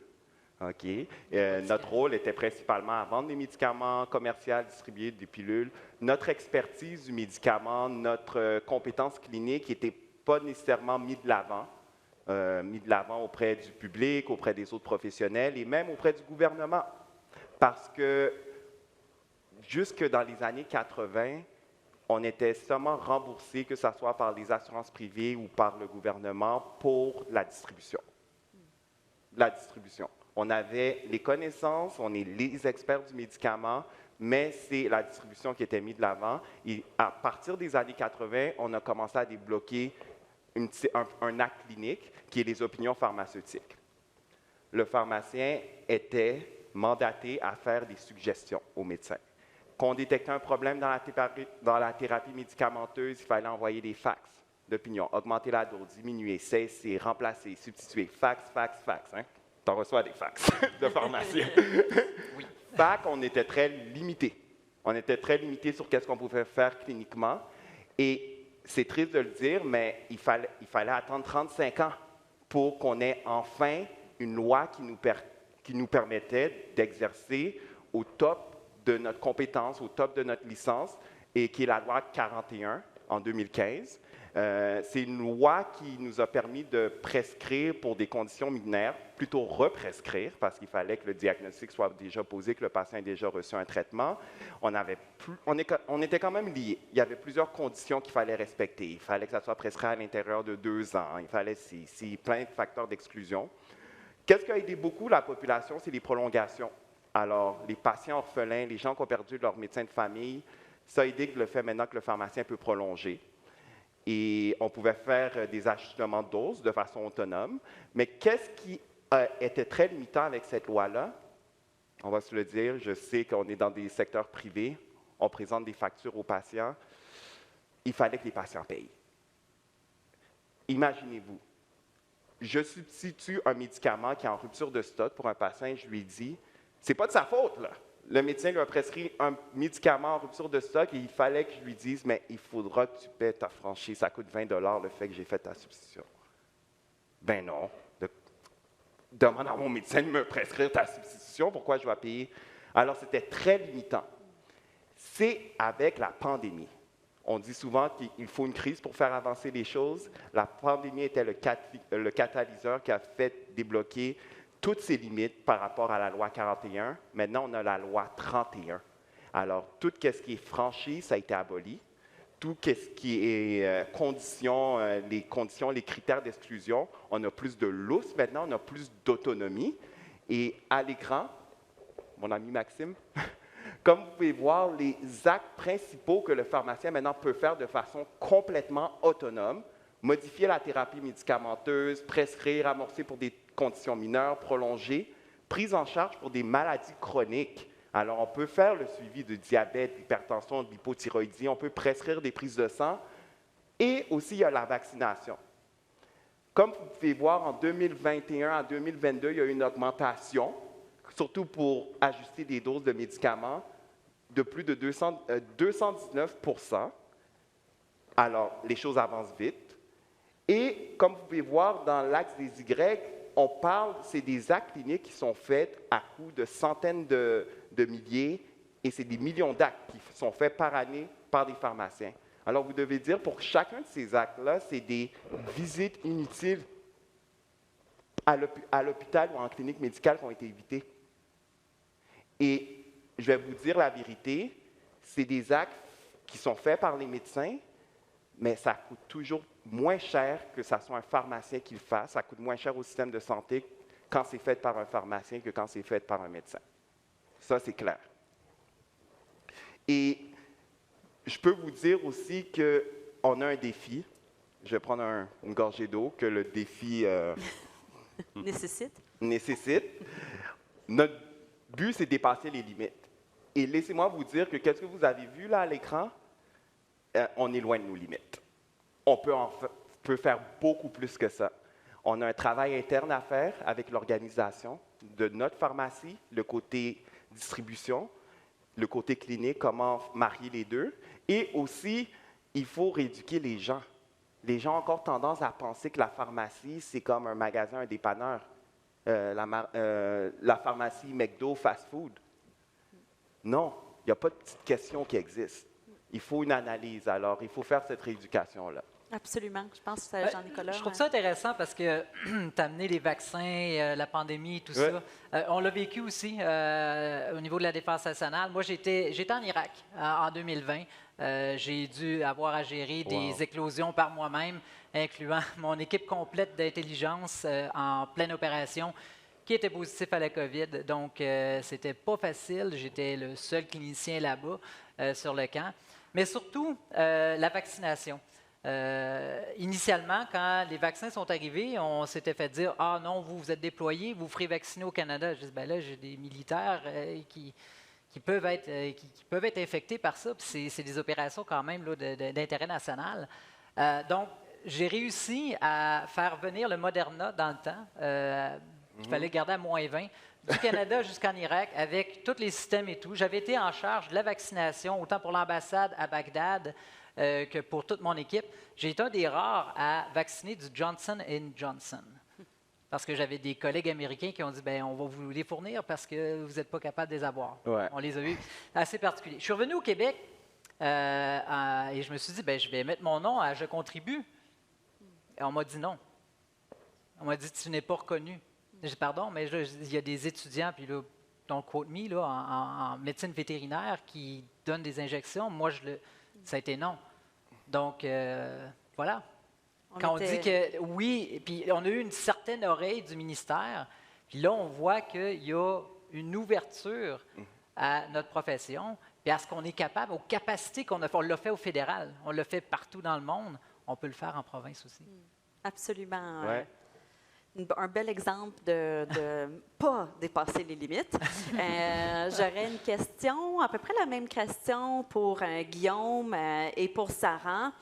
OK. Notre rôle était principalement à vendre des médicaments commerciaux, distribuer des pilules. Notre expertise du médicament, notre compétence clinique n'était pas nécessairement mis de l'avant auprès du public, auprès des autres professionnels et même auprès du gouvernement. Parce que jusque dans les années 80, on était seulement remboursé, que ce soit par les assurances privées ou par le gouvernement, pour la distribution. La distribution. On avait les connaissances, on est les experts du médicament, mais c'est la distribution qui était mise de l'avant. Et à partir des années 80, on a commencé à débloquer un acte clinique qui est les opinions pharmaceutiques. Le pharmacien était mandaté à faire des suggestions aux médecins. Quand on détectait un problème dans la thérapie médicamenteuse, il fallait envoyer des fax d'opinion, augmenter la dose, diminuer, cesser, remplacer, substituer, fax. Hein? Tu en reçois des fax de pharmaciens. Oui. Fac, on était très limité. On était très limité sur qu'est-ce qu'on pouvait faire cliniquement. Et c'est triste de le dire, mais il fallait attendre 35 ans pour qu'on ait enfin une loi qui nous permettait d'exercer au top de notre compétence, au top de notre licence, et qui est la loi 41 en 2015. C'est une loi qui nous a permis de prescrire pour des conditions mineures, plutôt represcrire, parce qu'il fallait que le diagnostic soit déjà posé, que le patient ait déjà reçu un traitement. On était quand même liés. Il y avait plusieurs conditions qu'il fallait respecter. Il fallait que ça soit prescrit à l'intérieur de 2 ans. Il fallait plein de facteurs d'exclusion. Qu'est-ce qui a aidé beaucoup la population? C'est les prolongations. Alors, les patients orphelins, les gens qui ont perdu leur médecin de famille, ça a aidé le fait maintenant que le pharmacien peut prolonger. Et on pouvait faire des ajustements de doses de façon autonome. Mais qu'est-ce qui était très limitant avec cette loi-là? On va se le dire, je sais qu'on est dans des secteurs privés, on présente des factures aux patients. Il fallait que les patients payent. Imaginez-vous, je substitue un médicament qui est en rupture de stock pour un patient, je lui dis, c'est pas de sa faute, là. Le médecin lui a prescrit un médicament en rupture de stock et il fallait que je lui dise, mais il faudra que tu paies ta franchise, ça coûte 20 $ le fait que j'ai fait ta substitution. Ben non. Demande à mon médecin de me prescrire ta substitution, pourquoi je dois payer? Alors, c'était très limitant. C'est avec la pandémie. On dit souvent qu'il faut une crise pour faire avancer les choses. La pandémie était le catalyseur qui a fait débloquer toutes ces limites par rapport à la loi 41. Maintenant, on a la loi 31. Alors, tout ce qui est franchise, ça a été aboli. Tout ce qui est conditions, les critères d'exclusion, on a plus de lousse maintenant, on a plus d'autonomie. Et à l'écran, mon ami Maxime, comme vous pouvez voir, les actes principaux que le pharmacien maintenant peut faire de façon complètement autonome, modifier la thérapie médicamenteuse, prescrire, amorcer pour des conditions mineures, prolonger, prise en charge pour des maladies chroniques. Alors, on peut faire le suivi de diabète, d'hypertension, de l'hypothyroïdie, on peut prescrire des prises de sang et aussi il y a la vaccination. Comme vous pouvez voir, en 2021 à 2022, il y a eu une augmentation, surtout pour ajuster des doses de médicaments, de plus de 219 %. Alors, les choses avancent vite. Et comme vous pouvez voir dans l'axe des Y, on parle, c'est des actes cliniques qui sont faits à coût de centaines de milliers, et c'est des millions d'actes qui sont faits par année par des pharmaciens. Alors, vous devez dire, pour chacun de ces actes-là, c'est des visites inutiles à l'hôpital ou en clinique médicale qui ont été évitées. Et je vais vous dire la vérité, c'est des actes qui sont faits par les médecins, mais ça coûte toujours moins cher que ce soit un pharmacien qui le fasse. Ça coûte moins cher au système de santé quand c'est fait par un pharmacien que quand c'est fait par un médecin. Ça, c'est clair. Et je peux vous dire aussi qu'on a un défi. Je vais prendre une gorgée d'eau, que le défi nécessite. Notre but, c'est de dépasser les limites. Et laissez-moi vous dire que qu'est-ce que vous avez vu là à l'écran, on est loin de nos limites. On peut faire beaucoup plus que ça. On a un travail interne à faire avec l'organisation de notre pharmacie, le côté distribution, le côté clinique, comment marier les deux. Et aussi, il faut rééduquer les gens. Les gens ont encore tendance à penser que la pharmacie, c'est comme un magasin, un dépanneur. La pharmacie McDo, fast food. Non, il n'y a pas de petite question qui existe. Il faut une analyse, alors il faut faire cette rééducation-là. Absolument. Je pense que Jean-Nicolas. Je trouve ça intéressant parce que tu as amené les vaccins, la pandémie, tout ça. On l'a vécu aussi au niveau de la défense nationale. Moi, j'étais en Irak en 2020. J'ai dû avoir à gérer des éclosions par moi-même, incluant mon équipe complète d'intelligence en pleine opération qui était positif à la COVID. Donc, c'était pas facile. J'étais le seul clinicien là-bas sur le camp. Mais surtout, la vaccination. Initialement, quand les vaccins sont arrivés, on s'était fait dire « Ah non, vous êtes déployés, vous ferez vacciner au Canada. » Je dis « Ben là, j'ai des militaires qui peuvent être infectés par ça. Puis c'est des opérations quand même d'intérêt national. Donc, j'ai réussi à faire venir le Moderna dans le temps. Il fallait garder à -20 du Canada jusqu'en Irak avec tous les systèmes et tout. J'avais été en charge de la vaccination, autant pour l'ambassade à Bagdad que pour toute mon équipe. J'ai été un des rares à vacciner du Johnson & Johnson. Parce que j'avais des collègues américains qui ont dit « Bien, on va vous les fournir parce que vous n'êtes pas capable de les avoir. Ouais. On les a eus assez particuliers. Je suis revenu au Québec et je me suis dit « Bien, je vais mettre mon nom à « Je contribue ». Et on m'a dit non. On m'a dit « Tu n'es pas reconnu ». J'ai dit « Pardon, mais là, il y a des étudiants, puis là, don't quote me, là, en médecine vétérinaire qui donnent des injections. Moi, ça a été non. » Donc, voilà. Quand on dit que oui, puis on a eu une certaine oreille du ministère, puis là, on voit qu'il y a une ouverture à notre profession, puis à ce qu'on est capable, aux capacités qu'on a fait. On l'a fait au fédéral, on l'a fait partout dans le monde, on peut le faire en province aussi. Absolument. Ouais. Un bel exemple de pas dépasser les limites. J'aurais une question, à peu près la même question pour Guillaume et pour Sarah.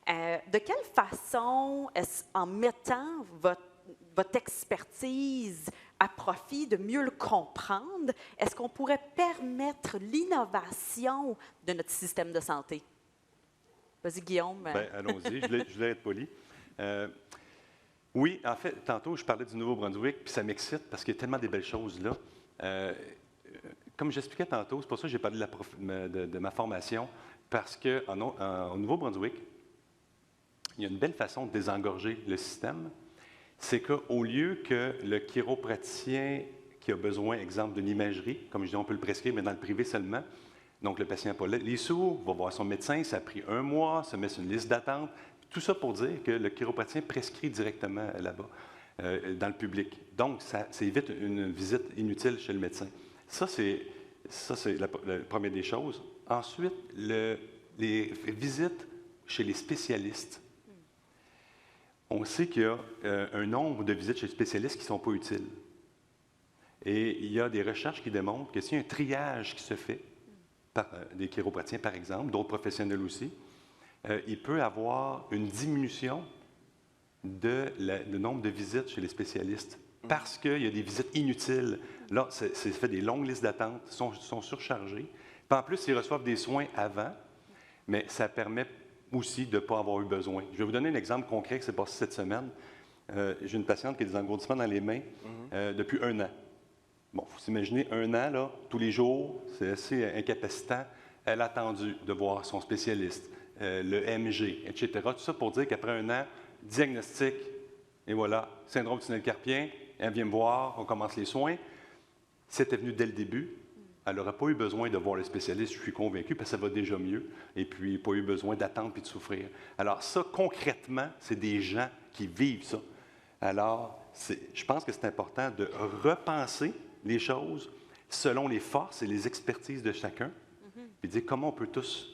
De quelle façon, en mettant votre expertise à profit, de mieux le comprendre, est-ce qu'on pourrait permettre l'innovation de notre système de santé? Vas-y, Guillaume. Bien, allons-y, je voulais être poli. Oui, en fait, tantôt, je parlais du Nouveau-Brunswick, puis ça m'excite parce qu'il y a tellement de belles choses là. Comme j'expliquais tantôt, c'est pour ça que j'ai parlé de ma formation, parce qu'au Nouveau-Brunswick, il y a une belle façon de désengorger le système. C'est qu'au lieu que le chiropraticien qui a besoin, exemple, d'une imagerie, comme je dis, on peut le prescrire, mais dans le privé seulement, donc le patient n'a pas les sous, va voir son médecin, ça a pris 1 mois, se met sur une liste d'attente. Tout ça pour dire que le chiropraticien prescrit directement là-bas, dans le public. Donc, ça évite une visite inutile chez le médecin. Ça, c'est la première des choses. Ensuite, les visites chez les spécialistes. On sait qu'il y a un nombre de visites chez les spécialistes qui ne sont pas utiles. Et il y a des recherches qui démontrent que s'il y a un triage qui se fait par des chiropraticiens, par exemple, d'autres professionnels aussi, il peut y avoir une diminution du nombre de visites chez les spécialistes parce qu'il y a des visites inutiles. Là, c'est fait des longues listes d'attente, sont surchargées. Puis en plus, ils reçoivent des soins avant, mais ça permet aussi de ne pas avoir eu besoin. Je vais vous donner un exemple concret qui s'est passé cette semaine. J'ai une patiente qui a des engourdissements dans les mains depuis 1 an. Bon, il faut s'imaginer 1 an, là, tous les jours, c'est assez incapacitant. Elle a attendu de voir son spécialiste, le MG, etc. Tout ça pour dire qu'après 1 an, diagnostic, et voilà, syndrome du tunnel carpien, elle vient me voir, on commence les soins. Si elle était venue dès le début, elle n'aurait pas eu besoin de voir le spécialiste, je suis convaincu, parce que ça va déjà mieux, et puis pas eu besoin d'attendre puis de souffrir. Alors ça, concrètement, c'est des gens qui vivent ça. Alors, je pense que c'est important de repenser les choses selon les forces et les expertises de chacun, puis dire comment on peut tous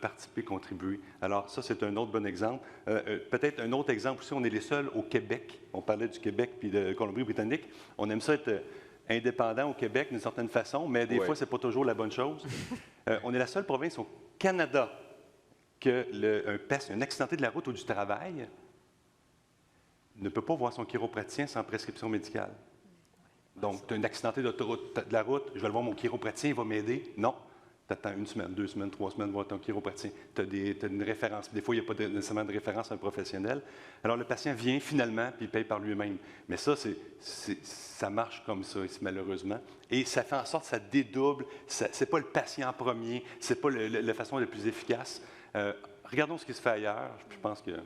participer, contribuer. Alors ça, c'est un autre bon exemple. Peut-être un autre exemple aussi, on est les seuls au Québec. On parlait du Québec puis de Colombie-Britannique. On aime ça être indépendant au Québec d'une certaine façon, mais des fois, ce n'est pas toujours la bonne chose. On est la seule province au Canada que un accidenté de la route ou du travail ne peut pas voir son chiropraticien sans prescription médicale. Donc, tu as un accidenté de la route, je vais le voir mon chiropraticien, il va m'aider. Non. Tu attends 1 semaine, 2 semaines, 3 semaines, voir ton chiropraticien. Tu as une référence. Des fois, il n'y a pas nécessairement de référence à un professionnel. Alors, le patient vient finalement, puis il paye par lui-même. Mais ça, ça marche comme ça, ici, malheureusement. Et ça fait en sorte que ça dédouble. Ce n'est pas le patient en premier. Ce n'est pas la façon la plus efficace. Regardons ce qui se fait ailleurs. Je pense qu'il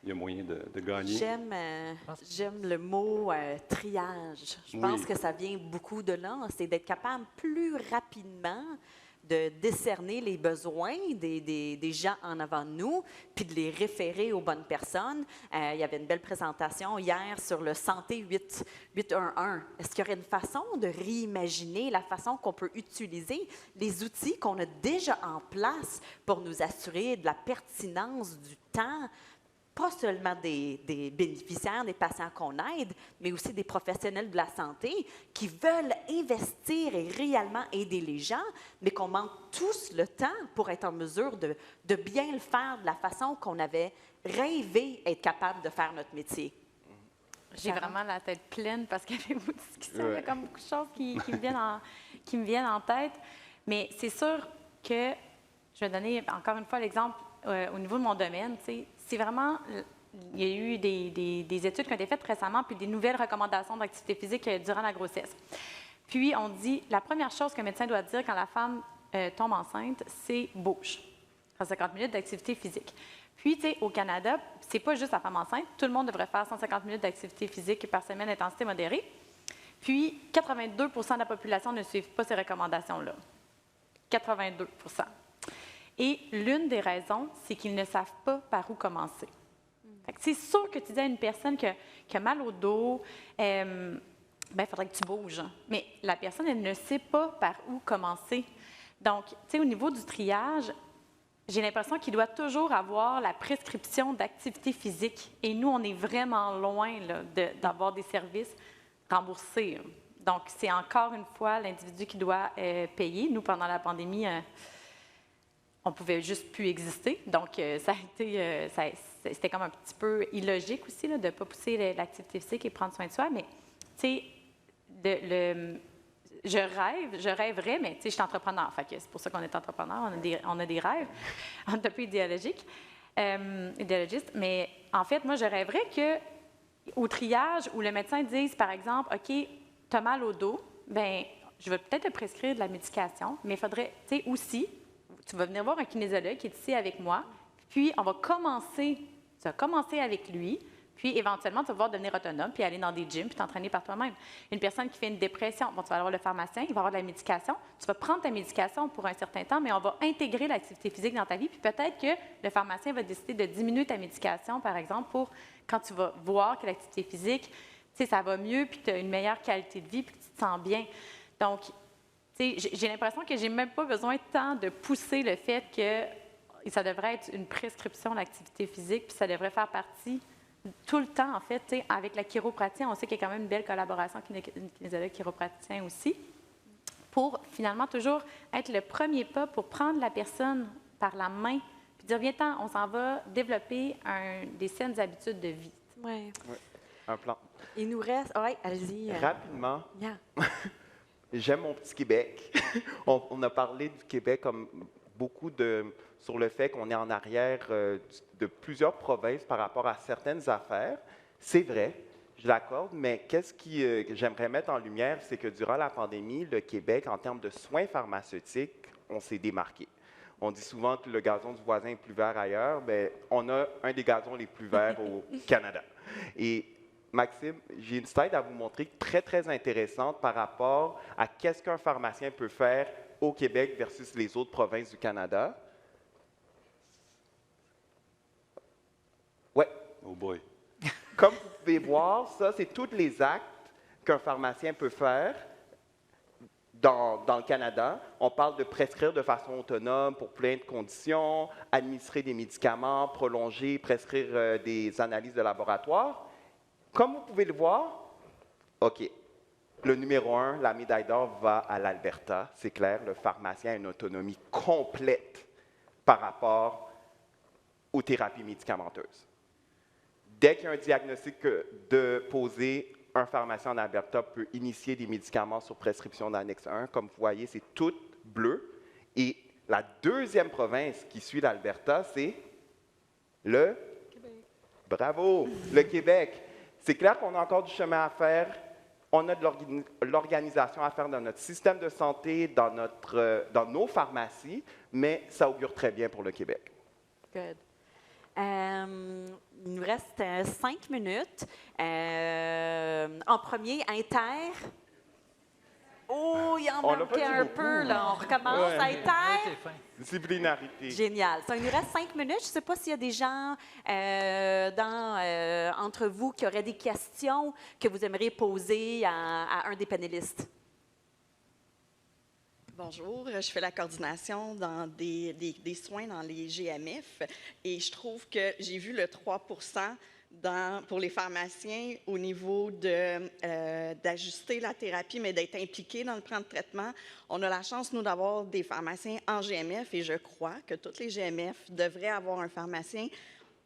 y a moyen de gagner. J'aime le mot triage. Je pense que ça vient beaucoup de là. C'est d'être capable plus rapidement de décerner les besoins des gens en avant de nous, puis de les référer aux bonnes personnes. Il y avait une belle présentation hier sur le Santé 811. Est-ce qu'il y aurait une façon de réimaginer la façon qu'on peut utiliser les outils qu'on a déjà en place pour nous assurer de la pertinence du temps, pas seulement des bénéficiaires, des patients qu'on aide, mais aussi des professionnels de la santé qui veulent investir et réellement aider les gens, mais qu'on manque tous le temps pour être en mesure de bien le faire de la façon qu'on avait rêvé être capable de faire notre métier. J'ai vraiment la tête pleine parce qu'avec vos discussions, il y a comme beaucoup de choses qui me viennent en tête. Mais c'est sûr que, je vais donner encore une fois l'exemple au niveau de mon domaine, tu sais, c'est vraiment, il y a eu des études qui ont été faites récemment, puis des nouvelles recommandations d'activité physique durant la grossesse. Puis, on dit, la première chose qu'un médecin doit dire quand la femme tombe enceinte, c'est bouge. 150 minutes d'activité physique. Puis, tu sais, au Canada, c'est pas juste la femme enceinte, tout le monde devrait faire 150 minutes d'activité physique par semaine, intensité modérée. Puis, 82 de la population ne suivent pas ces recommandations-là. 82 Et l'une des raisons, c'est qu'ils ne savent pas par où commencer. C'est sûr que tu dis à une personne qui a mal au dos, il faudrait que tu bouges. Mais la personne, elle ne sait pas par où commencer. Donc, tu sais, au niveau du triage, j'ai l'impression qu'il doit toujours avoir la prescription d'activité physique. Et nous, on est vraiment loin là, d'avoir des services remboursés. Donc, c'est encore une fois l'individu qui doit payer. Nous, pendant la pandémie, on ne pouvait juste plus exister. Donc, ça a été, c'était comme un petit peu illogique aussi là, de ne pas pousser l'activité physique et prendre soin de soi. Mais, tu sais, je rêverais, mais tu sais, je suis entrepreneur. Fait que c'est pour ça qu'on est entrepreneur. On a des rêves. On est un peu idéologiste. Mais en fait, moi, je rêverais qu'au triage, où le médecin dise, par exemple, OK, tu as mal au dos, bien, je vais peut-être te prescrire de la médication, mais il faudrait, tu sais, aussi, tu vas venir voir un kinésiologue qui est ici avec moi, puis on va commencer, tu vas commencer avec lui, puis éventuellement, tu vas pouvoir devenir autonome, puis aller dans des gyms, puis t'entraîner par toi-même. Une personne qui fait une dépression, bon, tu vas avoir le pharmacien, il va avoir de la médication, tu vas prendre ta médication pour un certain temps, mais on va intégrer l'activité physique dans ta vie, puis peut-être que le pharmacien va décider de diminuer ta médication, par exemple, pour quand tu vas voir que l'activité physique, tu sais, ça va mieux, puis tu as une meilleure qualité de vie, puis tu te sens bien. Donc, j'ai l'impression que je n'ai même pas besoin tant de pousser le fait que ça devrait être une prescription d'activité physique, puis ça devrait faire partie tout le temps, en fait, avec la chiropratie. On sait qu'il y a quand même une belle collaboration avec une kinésiologue chiropraticien aussi, pour finalement toujours être le premier pas pour prendre la personne par la main, puis dire, viens-t'en, on s'en va développer des saines habitudes de vie. Oui. Ouais. Un plan. Il nous reste... Oui, allez-y. Rapidement. Yeah. J'aime mon petit Québec. On a parlé du Québec comme beaucoup sur le fait qu'on est en arrière de plusieurs provinces par rapport à certaines affaires. C'est vrai, je l'accorde, mais qu'est-ce que j'aimerais mettre en lumière, c'est que durant la pandémie, le Québec, en termes de soins pharmaceutiques, on s'est démarqué. On dit souvent que le gazon du voisin est plus vert ailleurs, mais on a un des gazons les plus verts au Canada. Et Maxime, j'ai une slide à vous montrer très, très intéressante par rapport à qu'est-ce qu'un pharmacien peut faire au Québec versus les autres provinces du Canada. Ouais. Oh boy. Comme vous pouvez voir, ça, c'est tous les actes qu'un pharmacien peut faire dans le Canada, on parle de prescrire de façon autonome pour plein de conditions, administrer des médicaments, prolonger, prescrire des analyses de laboratoire. Comme vous pouvez le voir, OK, le numéro 1, la médaille d'or va à l'Alberta. C'est clair, le pharmacien a une autonomie complète par rapport aux thérapies médicamenteuses. Dès qu'il y a un diagnostic de poser, un pharmacien en Alberta peut initier des médicaments sur prescription d'annexe 1. Comme vous voyez, c'est tout bleu. Et la deuxième province qui suit l'Alberta, c'est le Québec. Bravo, le Québec. C'est clair qu'on a encore du chemin à faire. On a de l'organisation à faire dans notre système de santé, dans nos pharmacies, mais ça augure très bien pour le Québec. Good. Il nous reste 5 minutes. En premier, Inter. Oh, il en manquait un peu, là. On recommence. Ouais. Inter. Disciplinarité. Génial. Ça, il nous reste 5 minutes. Je ne sais pas s'il y a des gens entre vous qui auraient des questions que vous aimeriez poser à un des panélistes. Bonjour, je fais la coordination dans des soins dans les GMF et je trouve que j'ai vu le 3 pour les pharmaciens au niveau d'ajuster la thérapie, mais d'être impliqués dans le plan de traitement. On a la chance, nous, d'avoir des pharmaciens en GMF et je crois que toutes les GMF devraient avoir un pharmacien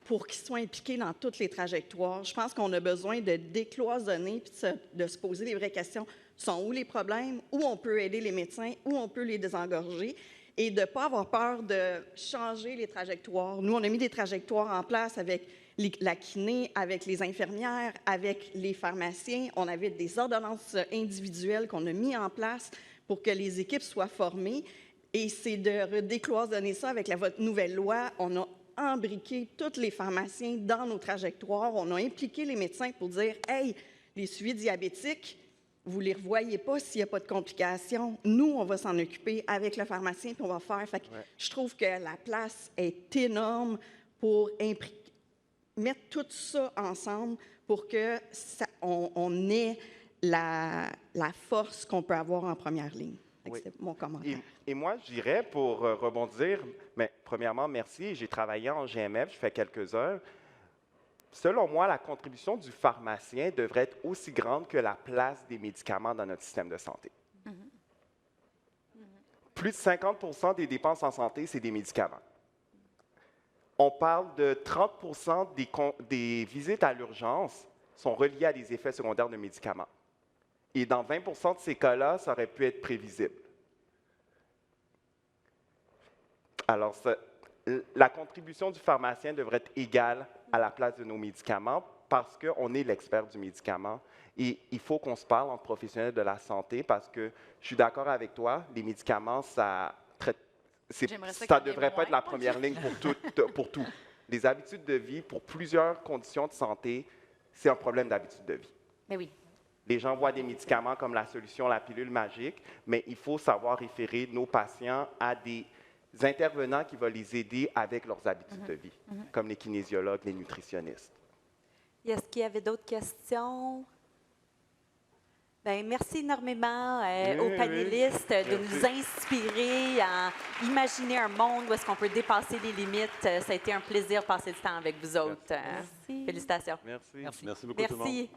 pour qu'ils soient impliqués dans toutes les trajectoires. Je pense qu'on a besoin de décloisonner et de se poser les vraies questions. Sont où les problèmes, où on peut aider les médecins, où on peut les désengorger et de ne pas avoir peur de changer les trajectoires. Nous, on a mis des trajectoires en place avec la kiné, avec les infirmières, avec les pharmaciens. On avait des ordonnances individuelles qu'on a mis en place pour que les équipes soient formées. Et c'est de décloisonner ça avec votre nouvelle loi. On a embriqué tous les pharmaciens dans nos trajectoires. On a impliqué les médecins pour dire « Hey, les suivis diabétiques, vous ne les revoyez pas s'il n'y a pas de complications. Nous, on va s'en occuper avec le pharmacien, puis on va faire. » Fait que je trouve que la place est énorme pour mettre tout ça ensemble pour que on ait la force qu'on peut avoir en première ligne. Oui. C'est mon commentaire. Et moi, je dirais, pour rebondir, mais premièrement, merci. J'ai travaillé en GMF, je fais quelques heures. Selon moi, la contribution du pharmacien devrait être aussi grande que la place des médicaments dans notre système de santé. Plus de 50 des dépenses en santé, c'est des médicaments. On parle de 30 des visites à l'urgence sont reliées à des effets secondaires de médicaments. Et dans 20 de ces cas-là, ça aurait pu être prévisible. Alors, la contribution du pharmacien devrait être égale à la place de nos médicaments parce qu'on est l'expert du médicament. Et il faut qu'on se parle entre professionnels de la santé parce que je suis d'accord avec toi, les médicaments, ça ne devrait pas être la première ligne pour tout. Les habitudes de vie, pour plusieurs conditions de santé, c'est un problème d'habitude de vie. Mais oui. Les gens voient des médicaments comme la solution, la pilule magique, mais il faut savoir référer nos patients à des intervenants qui vont les aider avec leurs habitudes de vie, comme les kinésiologues, les nutritionnistes. Est-ce qu'il y avait d'autres questions? Bien, merci énormément aux panélistes de nous inspirer à imaginer un monde où est-ce qu'on peut dépasser les limites. Ça a été un plaisir de passer du temps avec vous autres. Félicitations. Merci. Merci beaucoup tout le monde. Merci.